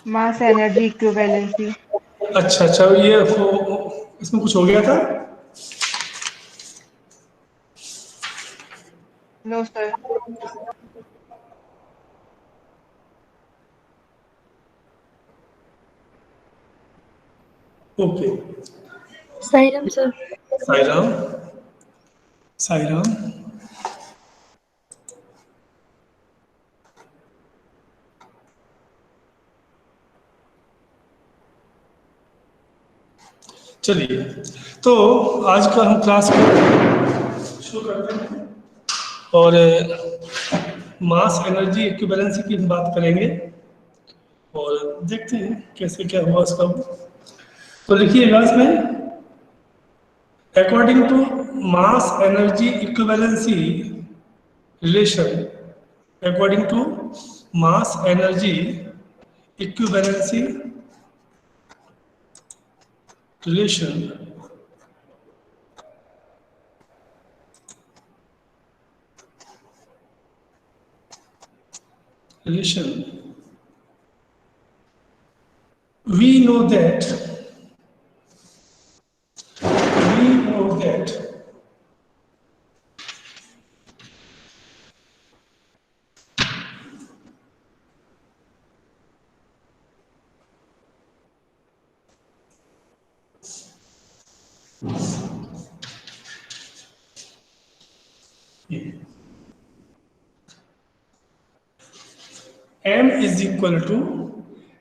मास energy equivalency. अच्छा अच्छा, ये इसमें कुछ हो गया था। No sir. Okay. Sairam sir. Sairam. Sairam. चलिए, तो आज का हम क्लास को शुरू करते हैं और मास एनर्जी इक्विवेलेंसी की बात करेंगे और देखते हैं कैसे क्या हुआ इसका। तो लिखिएगा इसमें, according to mass energy equivalency relation, according to mass energy equivalency relation, we know that m is equal to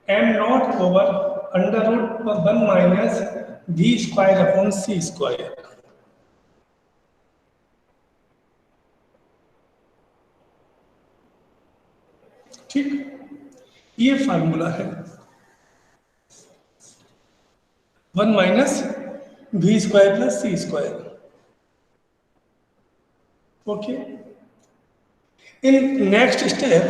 m naught over under root 1 minus v square upon c square। ठीक, ये फार्मूला है 1 minus v square plus c square. Okay, in next step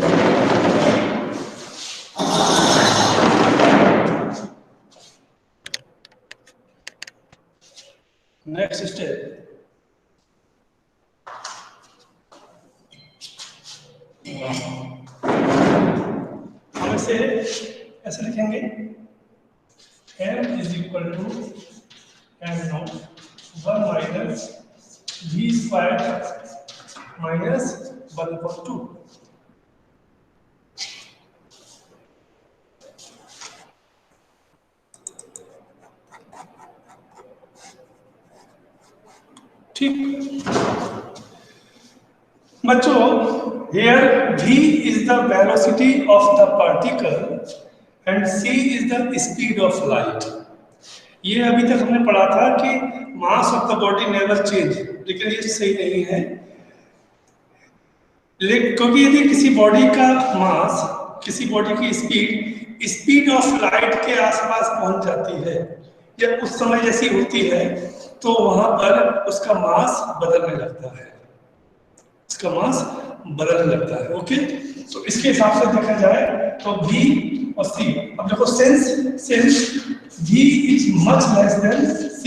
हम इसे ऐसे लिखेंगे, m is equal to m not 1 minus v square minus 1/2। ठीक बच्चों, here v is the velocity of the particle and c is the speed of light। ये अभी तक हमने पढ़ा था कि mass of the body never change, लेकिन ये सही नहीं है, क्योंकि यदि किसी बॉडी का मास, किसी बॉडी की स्पीड ऑफ लाइट के आसपास पहुंच जाती है या उस समय जैसी होती है, तो वहां पर उसका मास बदलने लगता है, इसका मास बदलने लगता है। ओके, तो इसके हिसाब से देखा जाए तो v और c, अब देखो since v is much less than c,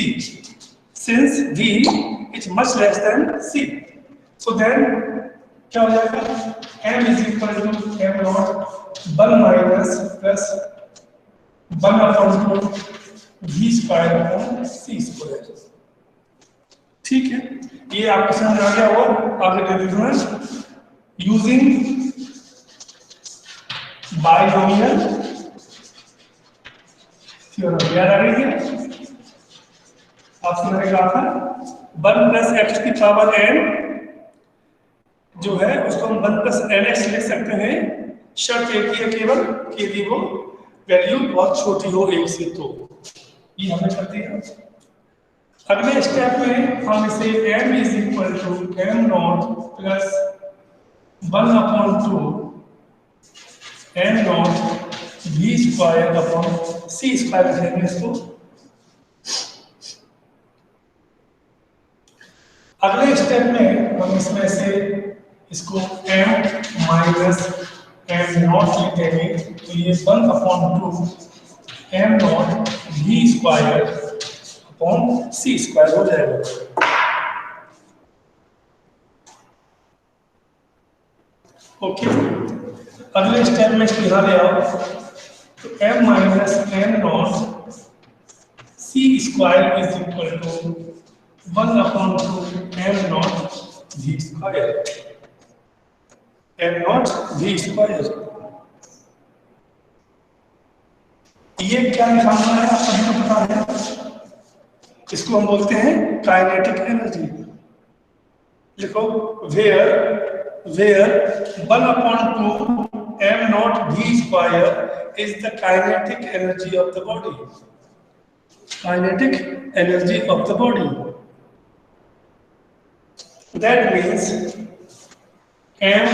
since v is much less than c, so then क्या हो जाएगा, m is equal to m not 1 minus plus 1/2 v square upon c square. ठीक है, ये आपको समझ आ गया। और आगे दे देता हूं, यूजिंग बाइनोमियल थ्योरम, याद आ रही है आपसे मैंने कहा था 1 प्लस एक्स की पावर n जो है उसको हम 1 प्लस nx ले सकते हैं, शर्त एक ही है केवल कि यदि वो वैल्यू बहुत छोटी हो 1 से, तो ये हमने कर दिया। अगले स्टेप में हम इसे m is equal to m not plus 1/2 m not v square upon c square लिखेंगे इसको। अगले स्टेप में हम इसमें से इसको m माइनस m नॉट लिखेंगे, तो ये 1/2 m not v square upon c square हो जाएगा। ओके, अगले स्टेप में इसको यहाँ ले आओ, तो m minus m not c square is equal to 1/2 m not v square, m not v square. ये क्या निकालना है आप सभी को पता है, इसको हम बोलते हैं काइनेटिक एनर्जी। लिखो where 1/2 m not v square is the kinetic energy of the body. Kinetic energy of the body. That means m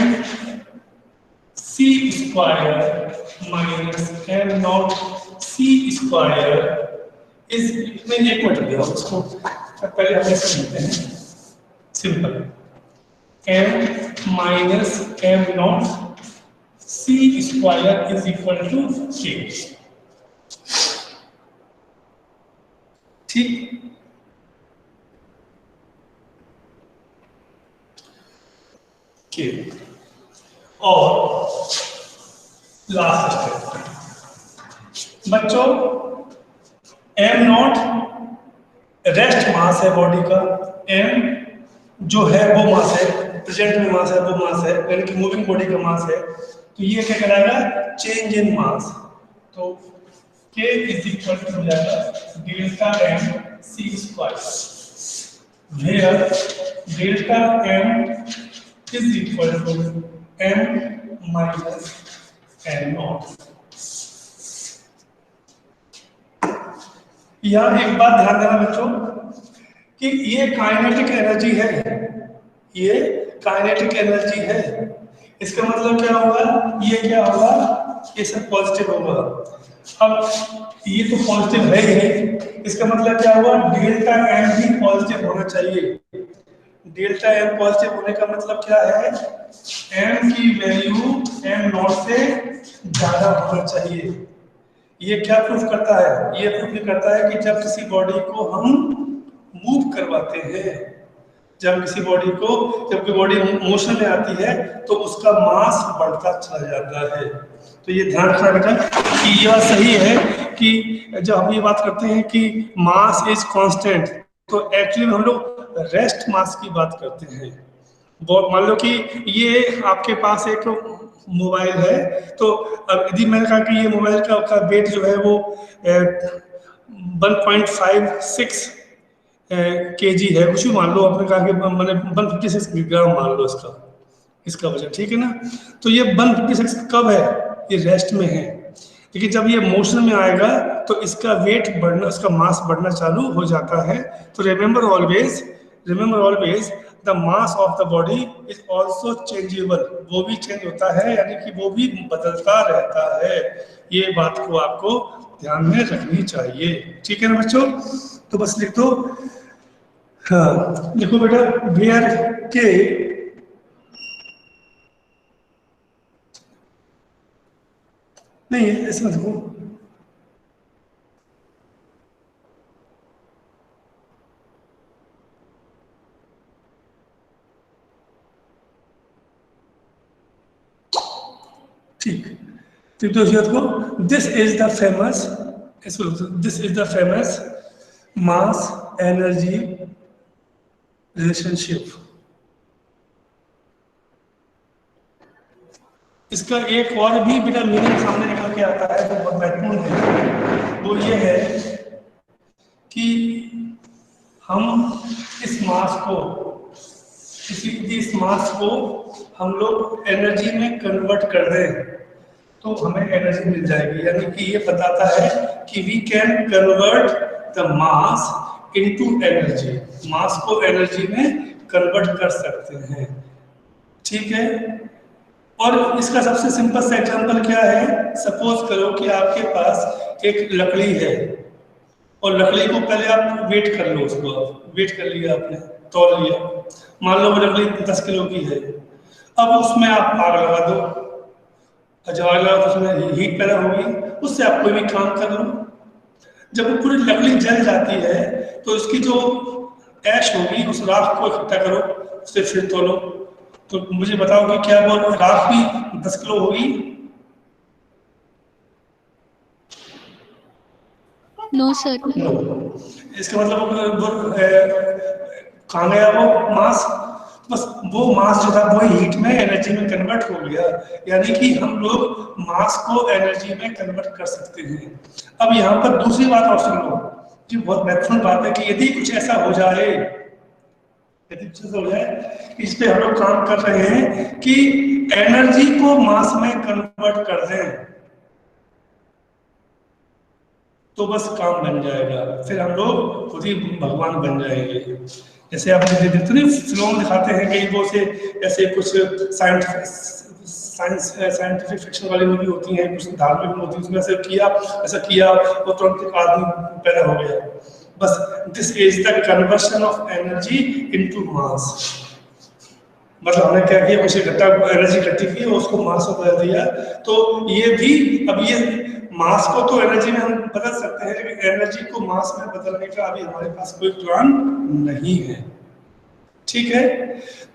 c square minus m naught c square is, नहीं एक मिनट लिया उसको पहले हम ऐसे लिखते हैं simple, m minus m naught c square is equal to k। ठीक, के और लास्ट स्टेप बच्चों, m नॉट रेस्ट मास है बॉडी का, m जो है वो मास है, प्रेजेंट में मास है वो मास है, यानी कि मूविंग बॉडी का मास है। तो ये क्या कहलाएगा, चेंज इन मास। तो k इज इक्वल टू हो जाएगा delta m c square, where delta m is equal to m minus m not. यहाँ एक बात ध्यान देना बच्चों कि ये काइनेटिक एनर्जी है, ये काइनेटिक एनर्जी है। इसका मतलब क्या होगा, ये क्या होगा, ये सब पॉजिटिव होगा। अब ये तो पॉजिटिव है ही, इसका मतलब क्या हुआ, डेल्टा एम भी पॉजिटिव होना चाहिए। डेल्टा एम पॉजिटिव होने का मतलब क्या है, एम की वैल्यू एम नॉट से ज्यादा होना चाहिए। ये क्या प्रूफ करता है, ये प्रूफ करता है कि जब किसी बॉडी को हम मूव करवाते हैं, जब कोई बॉडी मोशन में आती है तो उसका मास बढ़ता चला जाता है। तो ये ध्यान रखना बेटा कि यह सही है कि जब हम ये बात करते हैं कि मास इज कांस्टेंट, तो एक्चुअली में हम लोग रेस्ट मास की बात करते हैं। मान लो कि ये आपके पास एक मोबाइल है, तो अब यदि मैंने कहा कि ये मोबाइल का वेट जो है वो 1.56 kg है, कुछ भी मान लो, आपने कहा कि मैंने 156 ग्राम मान लो इसका वजन, ठीक है ना। तो ये 156 कब है, ये रेस्ट में है, लेकिन जब ये मोशन में आएगा तो इसका वेट बढ़ना, इसका मास बढ़ना चालू हो जाता है। तो remember always the mass of the body is also changeable, वो भी चेंज होता है, यानी कि वो भी बदलता रहता है। ये बात को आपको ध्यान में रखनी चाहिए, ठीक है ना बच्चों। तो बस लिख दो, हाँ लिखो बेटा, वेयर के नहीं ऐसा देखो, ठीक, तो को this is the famous mass energy relationship. इसका एक और भी बेटा मीनिंग सामने निकल के आता है जो बहुत महत्वपूर्ण है, वो ये है कि हम इस मास को हम लोग एनर्जी में कन्वर्ट कर दें तो हमें एनर्जी मिल जाएगी। यानी कि ये बताता है कि we can convert the mass into energy, mass को एनर्जी में कन्वर्ट कर सकते हैं, ठीक है। और इसका सबसे सिंपल सा एग्जांपल क्या है, सपोज करो कि आपके पास एक लकड़ी है और लकड़ी को पहले आप वेट कर लो, उसको वेट कर लिया आपने, तोल लिया, मान लो वो लकड़ी 10 किलो की है। अब उसमें आप आग लगा दो, जब आग लगा तो उसमें हीट पैदा होगी, उससे आप कोई भी काम कर लो। जब वो पूरी लकड़ी जल जाती है तो उसकी जो ऐश होगी, उस राख को इकट्ठा करो, उससे फिर तोलो। तो मुझे बताओ कि क्या वो राख भी 10 किलो होगी? No sir. नो। इसका मतलब कहाँ गया वो मास? बस वो मास जो था वो हीट में एनर्जी में कन्वर्ट हो गया, यानी कि हम लोग मास को एनर्जी में कन्वर्ट कर सकते हैं। अब यहाँ पर दूसरी बात और सुन लो, जो बहुत महत्वपूर्ण बात है कि यदि कुछ ऐसा हो जाए, यदि कुछ ऐसा हो जाए, इस पे हम लोग काम कर रहे हैं कि एनर्जी को मास में कन्वर्ट कर दें, तो बस काम बन जाएगा, फिर हम लोग खुद ही भगवान बन जाएंगे। जैसे आप देखते नहीं फिल्मों में दिखाते हैं कई वो से ऐसे कुछ साइंटिफिक फिक्शन वाली मूवी होती हैं, कुछ धार्मिक होती है, उसमें ऐसा किया वो तुरंत एक आदमी पैदा हो गया। बस this is the conversion of energy into mass. मतलब हमने क्या किया, कुछ इकट्ठा एनर्जी इकट्ठी की और उसको मास में बदल दिया। तो ये भी, अब ये मास को तो एनर्जी में हम बदल सकते हैं, लेकिन एनर्जी को मास में बदलने का अभी हमारे पास कोई प्लान नहीं है। ठीक है,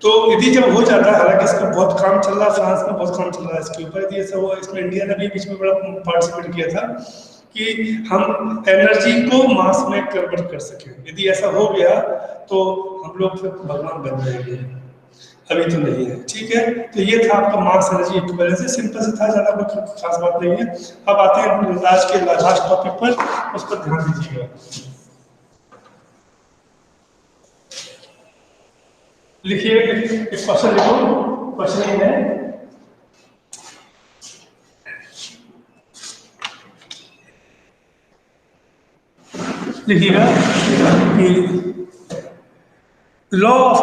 तो यदि जब हो जाता है, हालांकि इसका बहुत काम चल रहा है, फ्रांस में बहुत काम चल रहा है इसके ऊपर, यदि ऐसा हुआ, इसमें इंडिया ने भी बीच में बड़ा पार्टिसिपेट किया था कि हम एनर्जी को मास में कन्वर्ट कर सके। यदि ऐसा हो गया तो हम लोग फिर भगवान बन जाएंगे, अभी तो नहीं है। ठीक है, तो ये था आपका मास एनर्जी इक्विवेलेंस, सिंपल से था, ज्यादा कोई खास बात नहीं है। अब आते हैं आज के लास्ट टॉपिक पर, उस पर ध्यान दीजिएगा। लिखिए, एक क्वेश्चन लिखो। क्वेश्चन ये है, लिखिएगा कि law of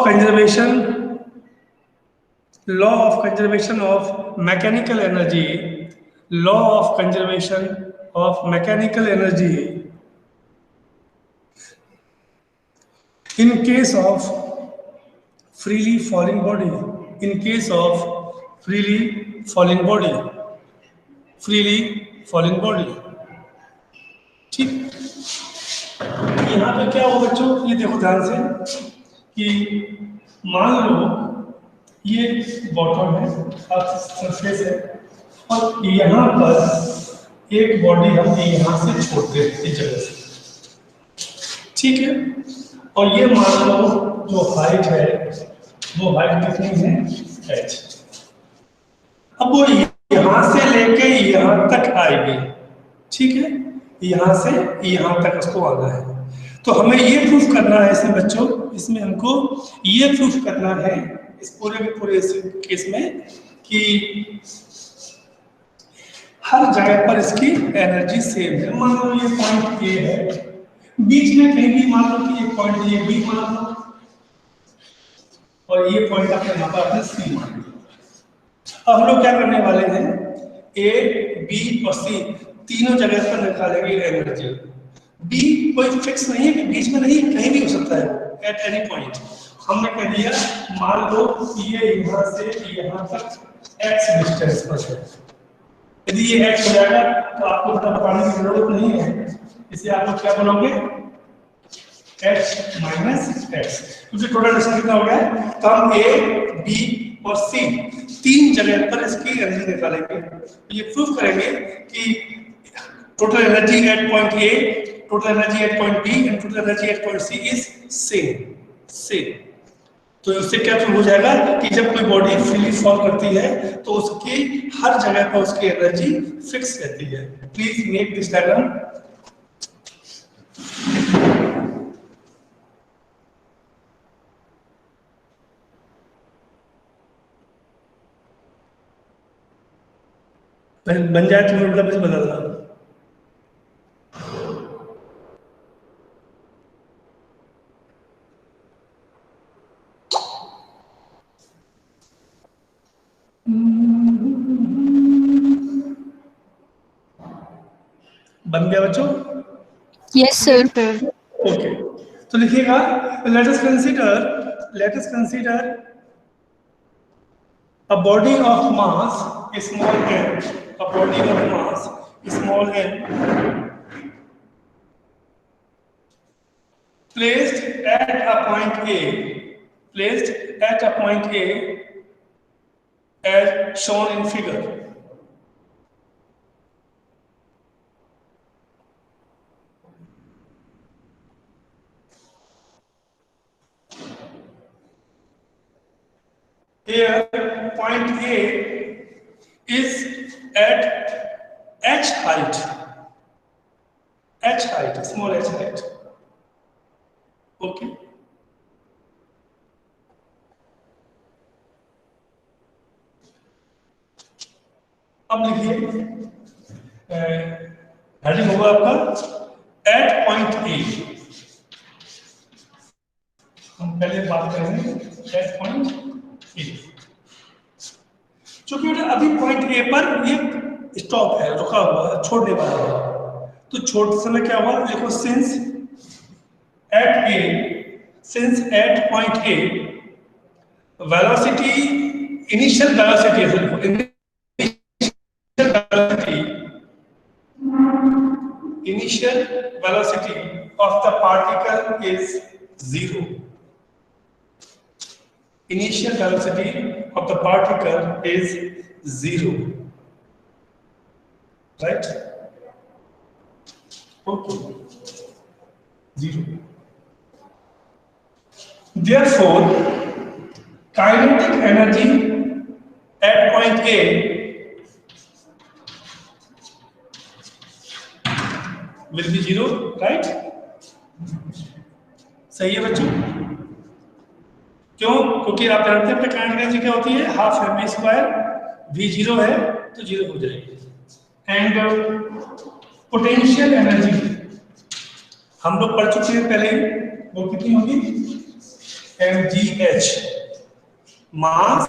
conservation of mechanical energy, law of conservation of mechanical energy in case of freely falling body, in case of freely falling body, freely falling body। ठीक, यहाँ पे क्या हो बच्चों, ये देखो ध्यान से कि मान लो ये बॉटम है, सरफेस है, और यहाँ पर एक बॉडी हम यहाँ से छोड़ते हैं इस जगह से। ठीक है, और ये मान लो जो हाइट है वो हाइट कितनी है, h। अब वो यहां से लेके यहां तक आएगी। ठीक है, यहां से यहां तक उसको आना है। तो हमें ये प्रूफ करना है इसमें बच्चों, इसमें हमको ये प्रूफ करना है इस पूरे के पूरे केस में कि हर जगह पर इसकी एनर्जी सेम है। मान लो ये पॉइंट ए है, बीच में कहीं भी मान लो कि ये पॉइंट ये बी मान लो, और ये पॉइंट आपने यहाँ पर आपने सी मान लो। अब हम लोग क्या करने वाले हैं, ए बी और सी तीनों जगह पर निकालेंगे एनर्जी। बी कोई फिक्स नहीं है कि बीच में नहीं, कहीं भी हो सकता है एट एनी पॉइंट। हमने कह दिया मान लो ये यहाँ से यहाँ तक एक्स डिस्टेंस पर है। यदि ये एक्स हो जाएगा तो आपको बताने की जरूरत नहीं है, इसे आप लोग क्या बनोगे, x माइनस एक्स, क्योंकि टोटल डिस्टेंस कितना हो गया है। तो हम ए बी और सी तीन जगह पर इसकी एनर्जी निकालेंगे। ये प्रूफ करेंगे कि total energy at point A, total energy at point B and total energy at point C is same. तो उससे क्या प्रूव हो जाएगा कि जब कोई बॉडी फ्रीली फॉल करती है तो उसकी हर जगह पर उसकी एनर्जी फिक्स रहती है। Please make this diagram. बन जाए तो मतलब इसे बदलना। बन गया बच्चों? Yes sir. ओके, तो लिखिएगा, let us consider a body of mass small n, a body of mass small n placed at a point A, placed at a point A as shown in figure। here point A is at h height, small h height. Okay. अब लिखिए heading होगा आपका at point ए। हम पहले बात करेंगे eight point ए। चूंकि अभी पॉइंट ए पर ये स्टॉप है, रुका हुआ है, छोड़ने वाला है, तो छोड़ते समय क्या हुआ, देखो since at point A velocity, initial velocity initial velocity of the particle is 0. Initial velocity of the particle is 0. Right? Okay. 0. Therefore, kinetic energy at point A will be 0, right? सही है बच्चों? क्यों? क्योंकि आप जानते हैं काइनेटिक एनर्जी क्या होती है, हाफ mv स्क्वायर, v 0 है तो 0 हो जाएगी। एंड पोटेंशियल एनर्जी हम लोग पढ़ चुके हैं पहले, वो कितनी होगी, mgh, mass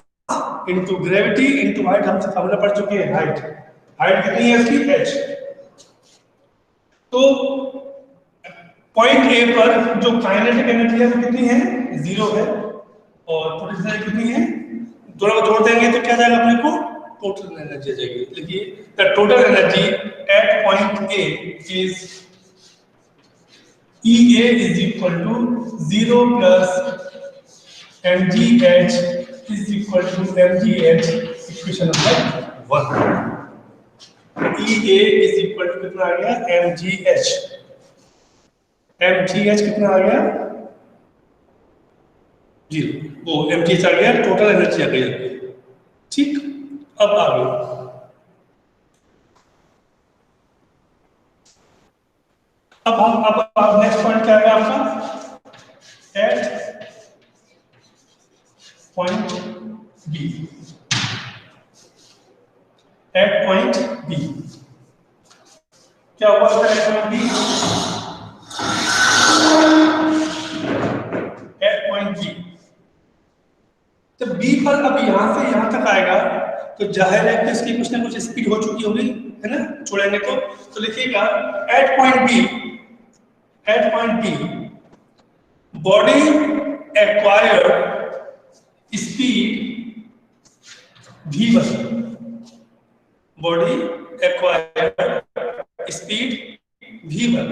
into gravity into height. हम फॉर्मूला पढ़ चुके हैं, हाइट कितनी है इसकी, h। तो पॉइंट ए पर जो काइनेटिक एनर्जी है वो कितनी है, 0 है, और पोटेंशियल एनर्जी कितनी है, दोनों को जोड़ देंगे तो क्या जाएगा अपने को, टोटल एनर्जी आ जाएगी। लिखिए the total energy at point A is EA is equal to 0 plus mgh is equal to mgh, equation number 1। EA is equal to कितना आ गया, mgh कितना आ गया, 0, वो mgh आ गया, टोटल एनर्जी आ गई। ठीक, अब आगे अब नेक्स्ट पॉइंट क्या है आपका, at point B. At point B क्या हुआ था, at point B, at point B तो बी पर अब यहां से यहां तक आएगा तो जाहिर है कि इसकी कुछ ना कुछ स्पीड हो चुकी होगी, है ना, छोड़ेंगे तो लिखिएगा at point B body acquired speed v1, body acquired speed v1।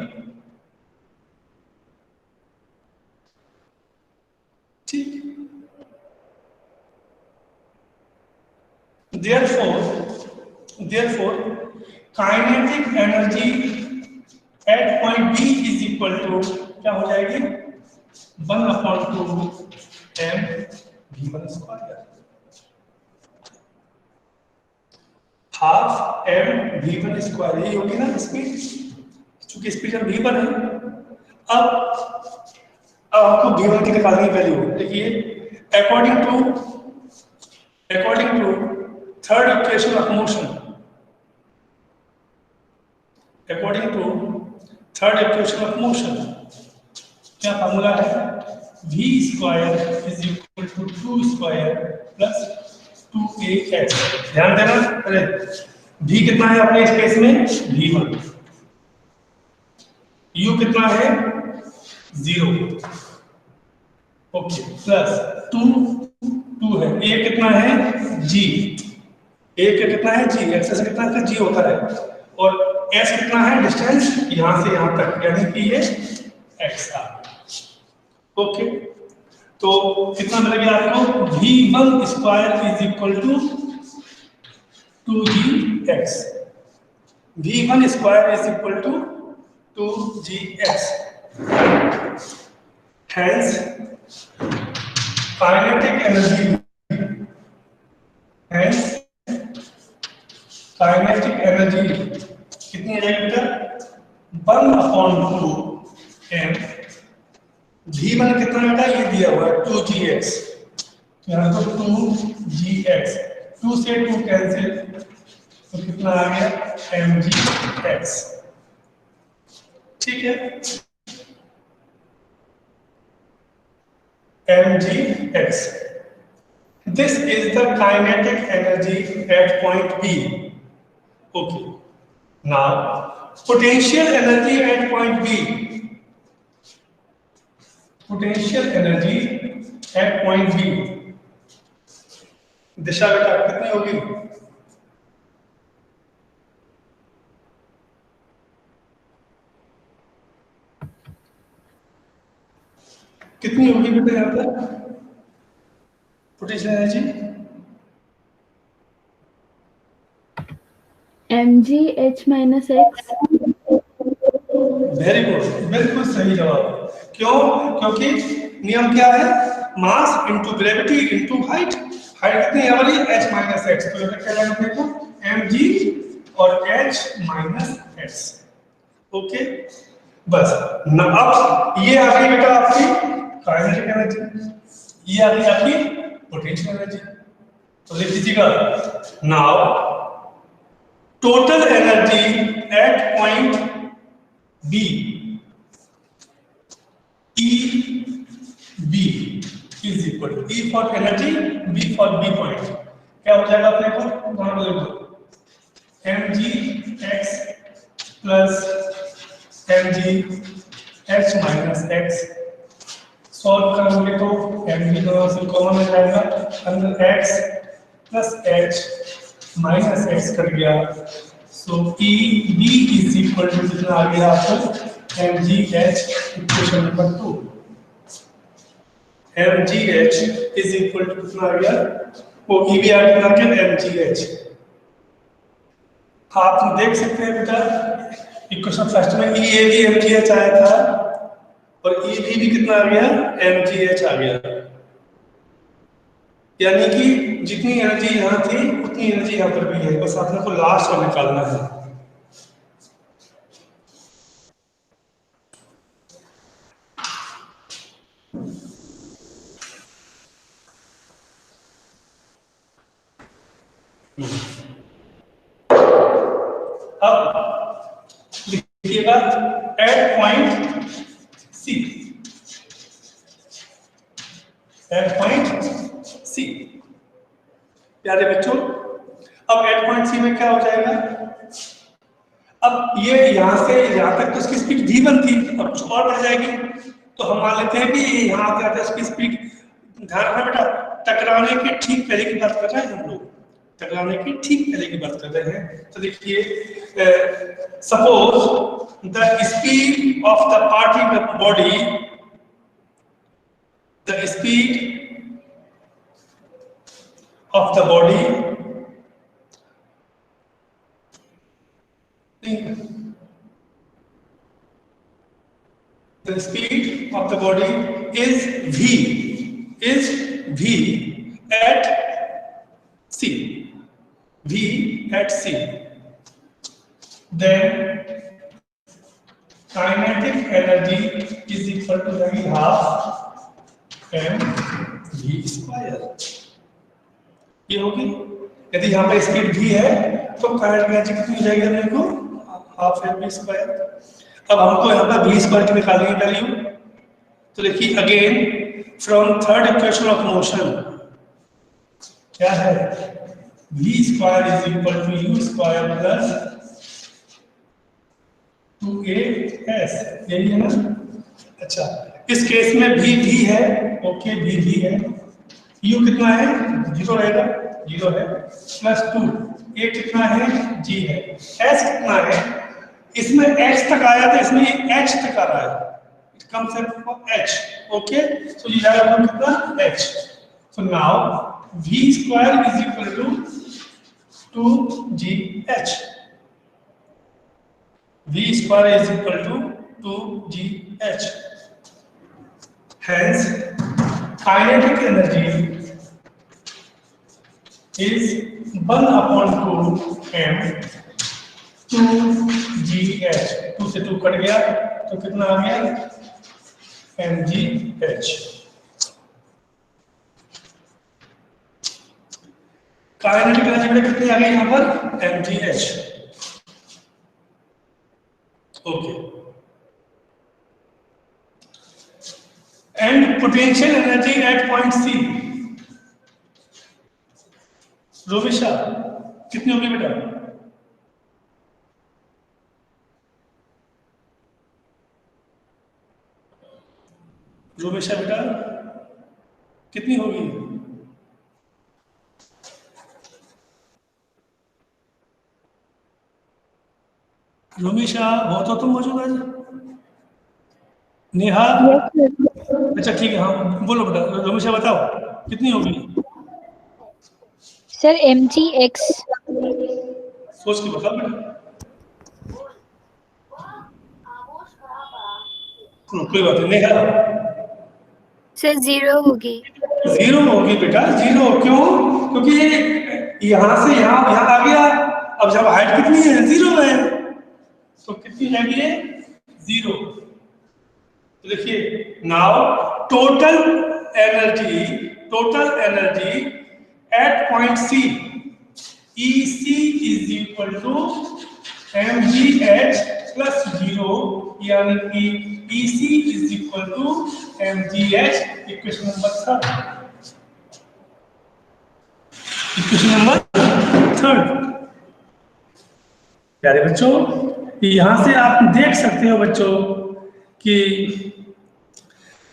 ठीक, therefore kinetic energy at point B is equal to क्या हो जाएगी, 1/2 m v1 square, half m v1 square, यही होगी ना स्पीड, चूंकि स्पीड v1 है। अब आपको v1 की निकालनी वैल्यू, देखिए according to third equation of motion, according to third equation of motion क्या फॉर्मूला है, v square is equal to 2 square plus 2ax। ध्यान देना, अरे v कितना है अपने स्पेस में, v1, u कितना है 0, ओके, प्लस 2 है, a कितना है g, a का कितना है g, x से कितना है g होता है, और s कितना है डिस्टेंस यहां से यहां तक, यानी कि ये x आ, ओके। तो कितना मिलेगा आपको, v1 square is equal to 2gx, v1 square is equal to 2gx। Hence, kinetic energy Hence kinetic energy कितनी है बेटा 1/2 m v1 कितना बेटा ये दिया हुआ है 2gx तो यहाँ पर 2gx 2 से 2 कैंसिल तो कितना आ गया mgx ठीक है mgx this is the kinetic energy at point B okay now potential energy at point B potential energy at point B दिशा बेटा कितनी होगी कितनी होगी बेटा यहाँ पर potential energy mgh minus x very good बिल्कुल सही जवाब क्यों क्योंकि नियम क्या है mass into gravity into height height कितनी है वाली h minus x तो ये क्या लगेगा देखो mg और h minus x ओके बस न अब ये आ गई बेटा आपकी काइनेटिक एनर्जी ये आ गई आपकी पोटेंशियल एनर्जी तो लिख दीजिएगा now total energy at point B EB is equal to E for energy B for B point क्या हो जाएगा अपने को वहां बोल दो mgx plus mgh minus x solve करोगे तो mg दोनों से कॉमन हो जाएगा अंदर x plus h minus x कर गया So EB is equal to कितना आ गया आपको mgh equation number 2 mgh is equal to कितना आ गया वो EB आ गया mgh आप देख सकते हैं बेटा इक्वेशन फर्स्ट में EAB mgh आया था और EB भी कितना आ गया mgh आ गया यानी कि जितनी एनर्जी यहाँ थी उतनी एनर्जी यहाँ पर भी है बस आपने को लास्ट और निकालना है अब लिखिएगा at point C at point C प्यारे बच्चों अब एट पॉइंट सी में क्या हो जाएगा अब ये यहां से यहां तक तो इसकी स्पीड v1 थी अब कुछ और बढ़ जाएगी तो हम मान लेते हैं कि यहां आते आते इसकी स्पीड ध्यान रखना बेटा टकराने के ठीक पहले की बात कर रहे हैं हम लोग टकराने की ठीक पहले की बात कर रहे हैं तो देखिए suppose the speed of the particle body the speed of the body the speed of the body is v at c then kinetic energy is equal to half mv square ये होगी यदि यहाँ पे स्पीड v है तो kinetic energy कितनी हो जाएगी अपने को हाफ mv स्क्वायर अब हमको यहाँ पर v स्क्वायर की निकालनी है वैल्यू तो देखिए again from third equation of motion क्या है v square is equal to u square plus 2as यही है ना अच्छा इस केस में v है ओके v है u कितना है 0 रहेगा 0 है प्लस 2 ये कितना है g है s कितना है इसमें h तक आया था इसमें h तक आ रहा है it comes at h okay so ये जाएगा कितना h so now v square is equal to 2gh v square is equal to 2gh hence kinetic energy is 1/2m 2GH, 2 से 2 कट गया तो कितना आ गया mgh। काइनेटिक एनर्जी कितनी आ गई यहाँ पर mgh। Okay, and potential energy at point C, Romisha कितनी होगी बेटा? रोमिशा बेटा कितनी होगी? रोमिशा हो तो तुम मौजूद आज? नेहा? अच्छा ठीक है, हाँ बोलो बेटा। रोमिशा बताओ कितनी होगी? Sir mgx। सोच के बताओ बेटा। कोई बात नहीं। नेहा? सर 0 होगी। 0 होगी बेटा, 0 क्यों? क्योंकि यहाँ से यहाँ आ गया, अब जब हाइट कितनी है 0 है तो कितनी जाएगी ये 0। तो देखिए now total energy at point C, EC is equal to mgh plus 0, यानी कि EC is equal to mgh। Equation number 3, equation number 3। प्यारे बच्चों, यहां से आप देख सकते हो बच्चों कि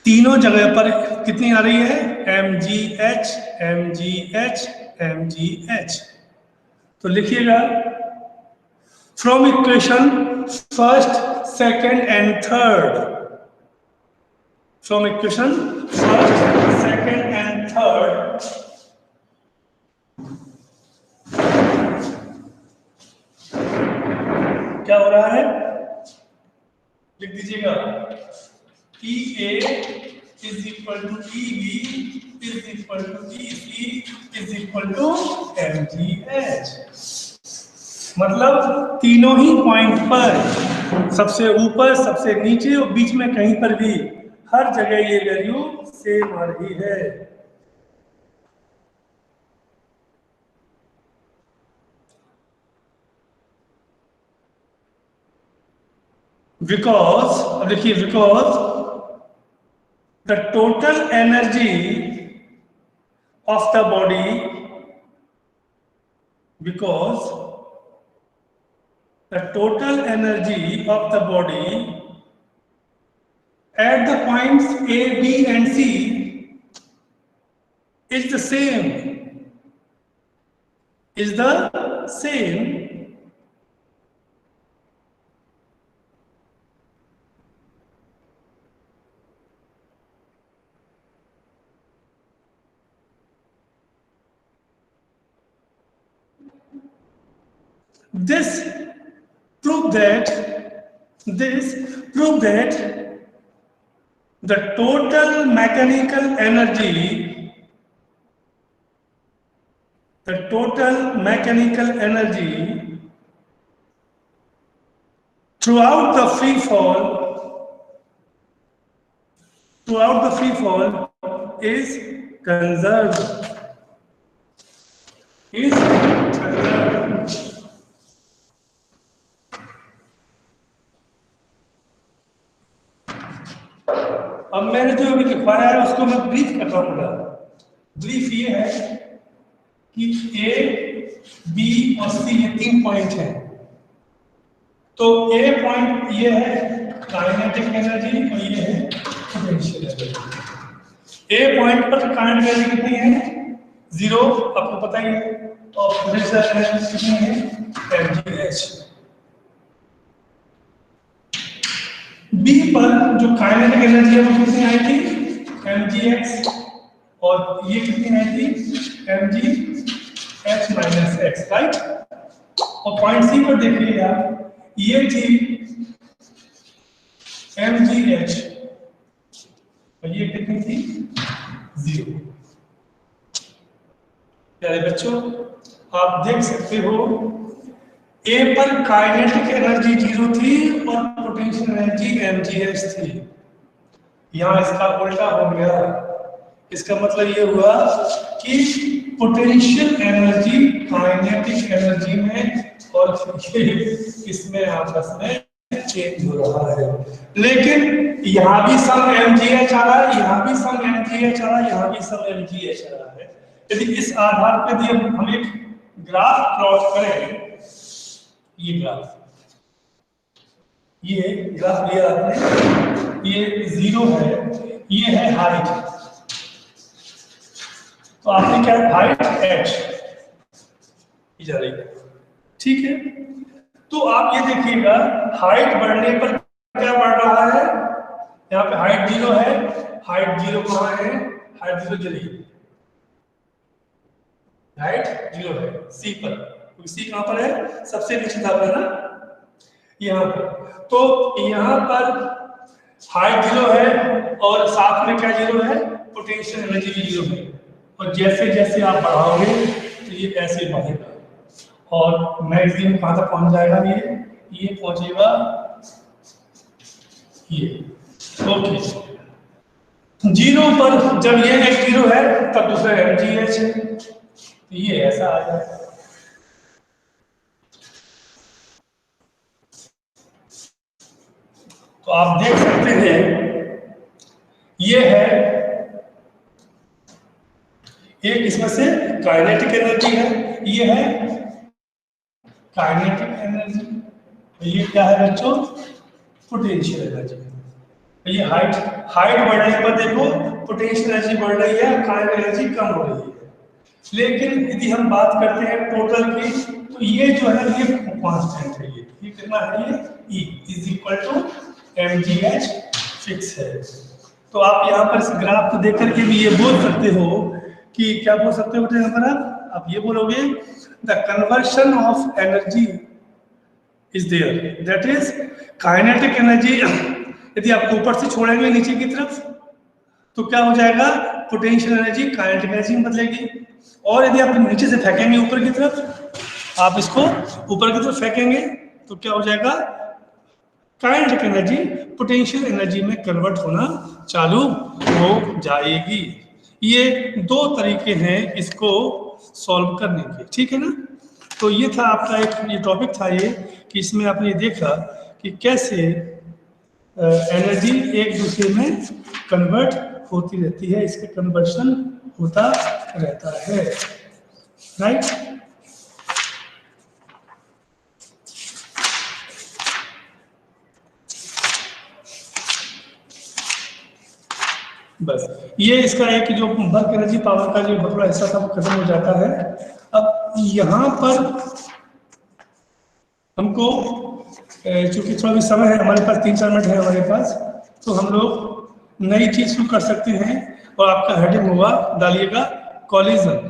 तीनों जगह पर कितनी आ रही है mgh mgh mgh। तो लिखिएगा from equation first, second and third, from equation first, second and third, क्या हो रहा है लिख दीजिएगा। EA is equal to EB is equal to EC is equal to mgh। मतलब तीनों ही पॉइंट पर, सबसे ऊपर, सबसे नीचे और बीच में कहीं पर भी, हर जगह ये वैल्यू सेम आ रही है। Because, अब देखिए, because the total energy of the body, because the total energy of the body at the points A, B and C is the same, This prove that the total mechanical energy throughout the free fall is conserved. अब मैंने जो अभी लिखवाया है उसको मैं brief करता हूँ। ब्रीफ ये है कि A, B और C ये 3 पॉइंट हैं। तो A पॉइंट ये है काइनेटिक एनर्जी और ये है पोटेंशियल एनर्जी। A पॉइंट पर काइनेटिक एनर्जी कितनी है 0, आपको पता ही है, और पोटेंशियल एनर्जी कितनी है mgh। B पर जो काइनेटिक एनर्जी है वो कितनी आई थी mgx, और ये कितनी आई थी mgh माइनस x, राइट। और पॉइंट C पर देखिएगा ये थी mgh और ये कितनी थी 0। प्यारे बच्चों, आप देख सकते हो ए पर काइनेटिक एनर्जी 0 थी और पोटेंशियल एनर्जी mgh थी। यहाँ इसका उल्टा हो गया। इसका मतलब ये हुआ कि पोटेंशियल एनर्जी काइनेटिक एनर्जी में और इसमें आपस में चेंज हो रहा है। लेकिन यहाँ भी सम mgh आ रहा है, यहाँ भी सम mgh आ रहा है, यहाँ भी सम mgh आ रहा है। यदि इस आधार पर यदि हम एक ग्राफ प्लॉट करें, ये ग्राफ लिया आपने, ये 0 है, ये है हाइट, तो आपने क्या हाइट h जा रही है, ठीक है। तो आप ये देखिएगा हाइट बढ़ने पर क्या बढ़ रहा है, यहाँ पे हाइट 0 है, हाइट 0 कहाँ है, हाइट 0 चलिए, हाइट 0 है सी पर, क्योंकि सी कहाँ पर है, सबसे नीचे था ना, यहाँ पर। तो यहाँ पर हाइट 0 है और साथ में क्या 0 है, पोटेंशियल एनर्जी भी 0 है। और जैसे जैसे आप बढ़ाओगे तो ये ऐसे बढ़ेगा और मैक्सिमम कहाँ तक पहुंच जाएगा, ये पहुंचेगा ये, ओके। 0 पर जब ये x0 है तब दूसरा mgh है, तो ये ऐसा आ जाएगा। तो आप देख सकते हैं ये है एक, इसमें से काइनेटिक एनर्जी है, ये है काइनेटिक एनर्जी, ये क्या है बच्चों, पोटेंशियल एनर्जी। ये हाइट बढ़ने पर देखो पोटेंशियल एनर्जी बढ़ रही है, काइनेटिक एनर्जी कम हो रही है। लेकिन यदि हम बात करते हैं टोटल की, तो ये जो है ये कांस्टेंट है, ये कितना है, ये E is equal to mgh fix है। तो आप यहाँ पर इस ग्राफ को देख करके भी ये बोल सकते हो कि क्या बोल सकते हो बेटे, यहाँ पर आप ये बोलोगे the conversion of energy is there, that is kinetic energy. यदि आप ऊपर से छोड़ेंगे नीचे की तरफ तो क्या हो जाएगा, पोटेंशियल एनर्जी काइनेटिक एनर्जी में बदलेगी। और यदि आप नीचे से फेंकेंगे ऊपर की तरफ, आप इसको ऊपर की तरफ फेंकेंगे तो क्या हो जाएगा, काइनेटिक एनर्जी पोटेंशियल एनर्जी में कन्वर्ट होना चालू हो जाएगी। ये 2 तरीके हैं इसको सॉल्व करने के, ठीक है ना। तो ये था आपका एक ये टॉपिक था ये, कि इसमें आपने ये देखा कि कैसे एनर्जी एक दूसरे में कन्वर्ट होती रहती है, इसके कन्वर्शन होता रहता है, राइट। बस ये इसका एक जो वर्क एनर्जी पावर का जो बड़ा हिस्सा था वो खत्म हो जाता है। अब यहाँ पर हमको चूंकि थोड़ा भी समय है हमारे पास, 3-4 मिनट है हमारे पास, तो हम लोग नई चीज शुरू कर सकते हैं। और आपका हेडिंग होगा, डालिएगा कॉलिजन।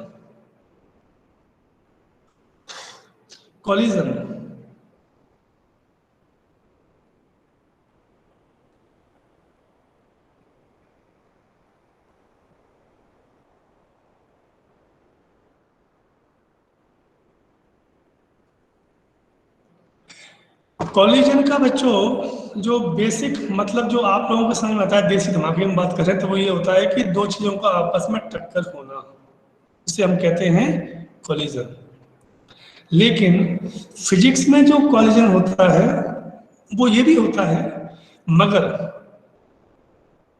कॉलिजन का बच्चों जो बेसिक मतलब जो आप लोगों को समझ में आता है, देसी दिमागी में बात करें तो वो ये होता है कि 2 चीजों का आपस में टक्कर होना, इसे हम कहते हैं कॉलिजन। लेकिन फिजिक्स में जो कॉलिजन होता है वो ये भी होता है, मगर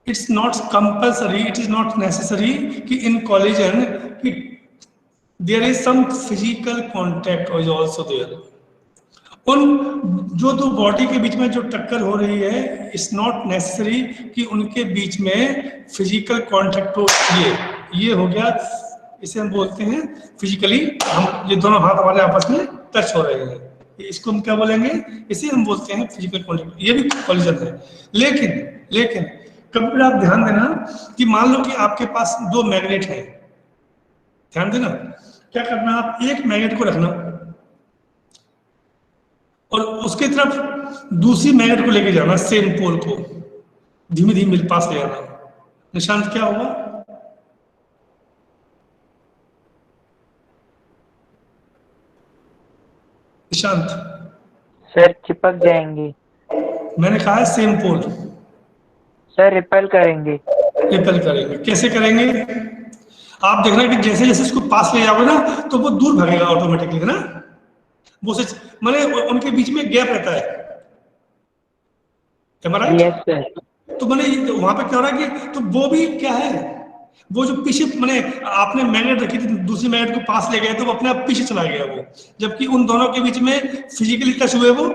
it's not compulsory, it is not necessary कि in collision there is some physical contact is also there. उन जो 2 बॉडी के बीच में जो टक्कर हो रही है, इट्स नॉट नेसेसरी कि उनके बीच में फिजिकल कॉन्टैक्ट हो। ये हो गया, इसे हम बोलते हैं फिजिकली, हम ये दोनों हाथ हमारे आपस में टच हो रहे हैं, इसको हम क्या बोलेंगे, इसे हम बोलते हैं फिजिकल कॉन्टैक्ट। ये भी कॉलिजन है। लेकिन कभी आप ध्यान देना कि मान लो कि आपके पास 2 मैग्नेट हैं, ध्यान देना क्या करना, आप एक मैग्नेट को रखना और उसके तरफ दूसरी मैग्नेट को लेके जाना, सेम पोल को धीमे धीमे पास ले आना। निशांत क्या होगा, ईशांत, सर चिपक जाएंगी। मैंने कहा है सेम पोल। सर रिपेल करेंगे। रिपेल करेंगे। कैसे करेंगे? आप देखना कि जैसे जैसे इसको पास ले जाओगे ना तो वो दूर भागेगा ऑटोमेटिकली, है ना। वो सच माने उनके बीच में गैप रहता है, राइट? Yes sir. तो मैंने वहां पे क्या हो रहा है कि तो वो भी क्या है, वो जो पीछे मैंने आपने मैग्नेट रखी थी, दूसरी मैग्नेट को पास ले गए तो वो अपने आप पीछे चला गया वो, जबकि उन दोनों के बीच में फिजिकली टच हुए वो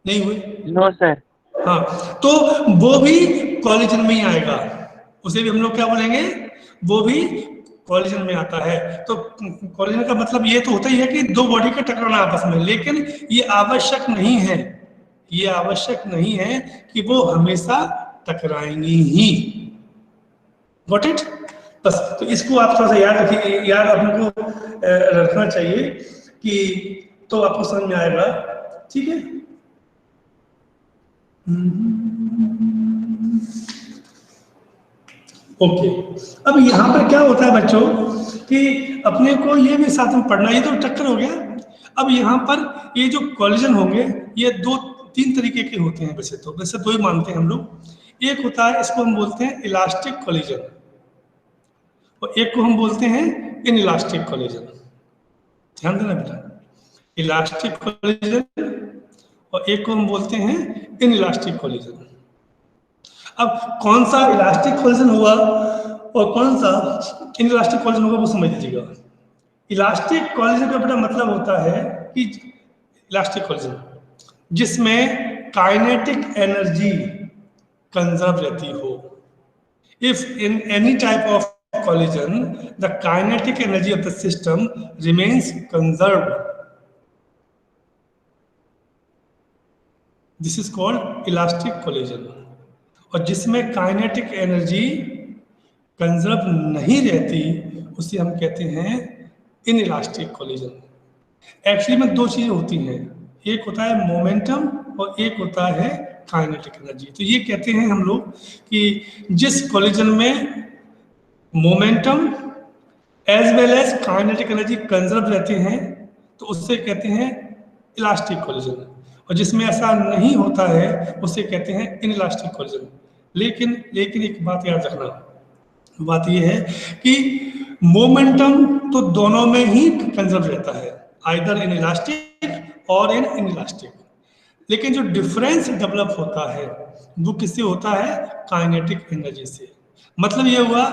नहीं हुए। No sir. हाँ, तो वो भी कॉलिजन में ही आएगा, उसे भी हम लोग क्या बोलेंगे, वो भी कॉलिजन में आता है। तो कॉलिजन का मतलब ये तो होता ही है कि दो बॉडी का टकराना आपस में, लेकिन ये आवश्यक नहीं है, ये आवश्यक नहीं है कि वो हमेशा टकराएंगी ही। Got it? बस तो इसको आप थोड़ा सा याद रखिए, याद आपको रखना चाहिए कि तो आपको समझ में आएगा, ठीक है। ओके, अब यहाँ पर क्या होता है बच्चों कि अपने को ये भी साथ में पढ़ना, ये तो टक्कर हो गया। अब यहाँ पर ये जो कॉलिजन होंगे ये दो तीन तरीके के होते हैं, वैसे तो वैसे दो ही मानते हैं हम लोग। एक होता है, इसको हम बोलते हैं इलास्टिक कॉलिजन, और एक को हम बोलते हैं इनइलास्टिक कॉलिजन। ध्यान देना बेटा, इलास्टिक कॉलिजन और एक को हम बोलते हैं इनइलास्टिक कॉलिजन। अब कौन सा इलास्टिक कॉलिजन हुआ और कौन सा इनइलास्टिक कॉलिजन होगा वो समझ लीजिएगा। इलास्टिक कॉलिजन का बेटा मतलब होता है कि इलास्टिक कॉलिजन जिसमें काइनेटिक एनर्जी कंजर्व रहती हो। If in any type of collision the kinetic energy of the system remains conserved, this is called elastic collision। और जिसमें काइनेटिक एनर्जी कंजर्व नहीं रहती उसे हम कहते हैं इनइलास्टिक कॉलिजन। एक्चुअली में दो चीजें होती हैं, एक होता है मोमेंटम और एक होता है काइनेटिक एनर्जी। तो ये कहते हैं हम लोग कि जिस कॉलिजन में momentum as well as kinetic energy conserve रहते हैं तो उससे कहते हैं इलास्टिक कॉलिजन, और जिसमें ऐसा नहीं होता है उसे कहते हैं इनइलास्टिक कॉलिजन। लेकिन एक बात याद रखना, बात यह है कि मोमेंटम तो दोनों में ही कंजर्व रहता है, आइदर इन इलास्टिक और इन इनइलास्टिक। लेकिन जो डिफरेंस डेवलप होता है वो किससे होता है? काइनेटिक एनर्जी से। मतलब ये हुआ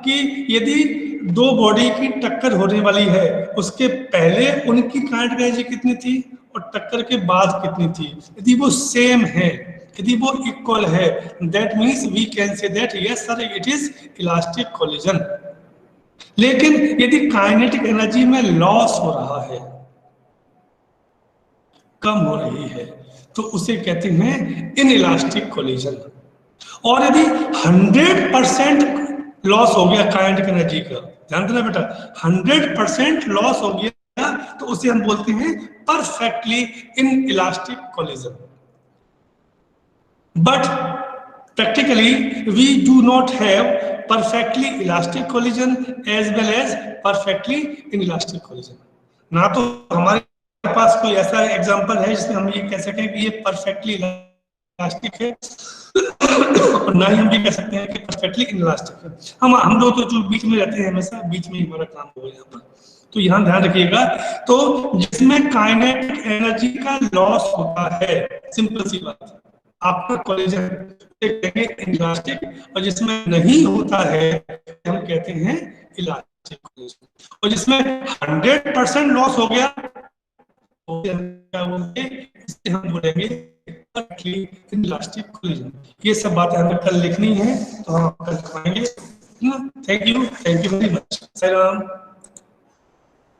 कि यदि दो बॉडी की टक्कर होने वाली है, उसके पहले उनकी काइनेटिक एनर्जी कितनी थी और टक्कर के बाद कितनी थी, यदि वो सेम है, यदि वो इक्वल है, that means we can say that yes sir it is elastic collision. लेकिन यदि काइनेटिक एनर्जी में लॉस हो रहा है, कम हो रही है, तो उसे कहते हैं इनइलास्टिक कॉलिजन। और यदि 100% लॉस हो गया काइनेटिक एनर्जी का, ध्यान देना बेटा, 100% लॉस हो गया तो उसे हम बोलते हैं perfectly inelastic collision. But practically we do not have perfectly elastic collision as well as perfectly inelastic collision. ना तो हमारे पास कोई ऐसा एग्जांपल है जिसमें हम ये कह सकें कि ये परफेक्टली इलास्टिक है और ना ही हम ये कह सकते हैं कि परफेक्टली इनइलास्टिक है। हम लोग तो जो बीच में रहते हैं, हमेशा बीच में ही हमारा काम हो यहाँ पर। तो यहाँ ध्यान रखिएगा, तो जिसमें काइनेटिक एनर्जी का लॉस होता है, सिंपल सी बात, आपका कॉलिजन इनइलास्टिक, और जिसमें नहीं होता है हम कहते हैं इलास्टिक कॉलिजन। और जिसमें 100% लॉस हो गया तो क्या बोलते हैं, इसे हम बोलेंगे इलास्टिक कॉलिजन। ये सब बातें हमें कल लिखनी है, तो हम कल लिखवाएंगे। Thank you very much. Sai Ram.